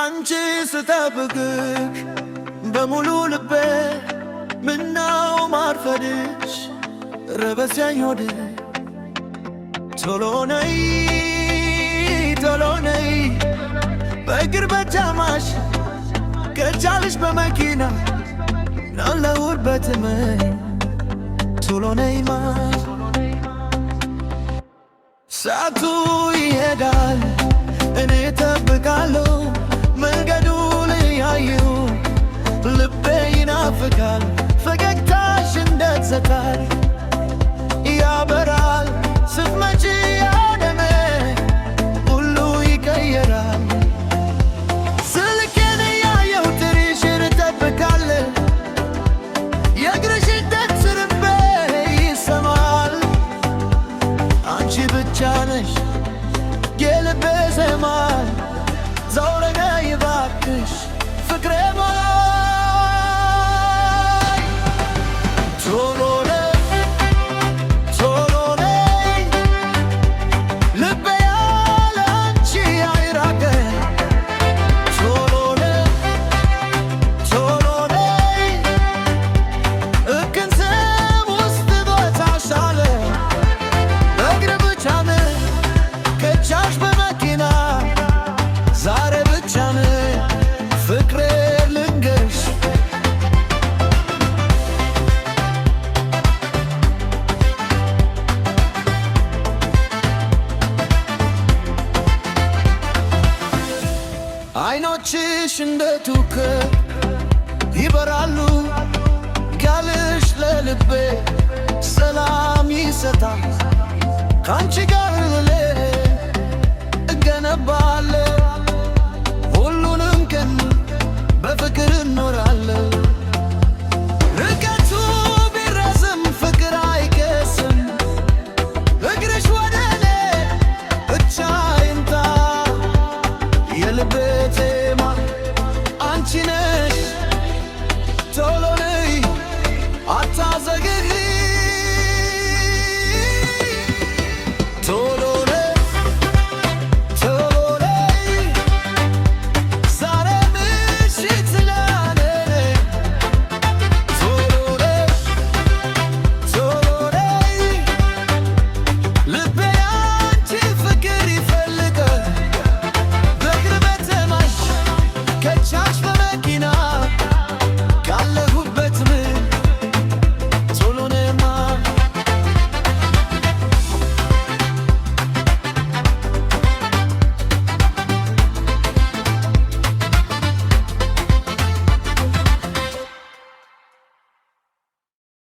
አንቺ ስጠብቅሽ በሙሉ ልቤ ምነው ማርፈድሽ ረበሰኝ ሆዴ ቶሎ ነይ ቶሎ ነይ በእግር በጃማሽ ከቻልሽ በመኪና ናለሁት በትመኝ ቶሎ ነይማ ሰዓቱ ይሄዳል እኔ እጠብቃለሁ መንገዱን እያየሁ ልቤ ይናፍቃል ፈገግታሽ እንደ ፀሐይ ያበራል ስትመጪ ዓለሜ ሁሉ ይቀየራል ስልኬን እያየሁ ጥሪሽን እጠብቃለሁ የእግርሽን ድምፅ ልቤ ይሰማል አንቺ ብቻ ነሽ የልቤ ዜማ ዞር ነይ እባክሽ ፍቅሬ አይኖችሽ እንደ ትኩር ይበራሉ ጋልሽ ለልቤ ሰላም ይሰጣል ካንቺ ጋር እገነባለሁ ሁሉንም ቀን በፍቅር እኖራለሁ ርቀቱ ቢረዝም ፍቅር አይቀስም እግርሽ ወደ እኔ ብቻ ይምጣ የልቤ ዜማ አንቺ ነሽ ቶሎ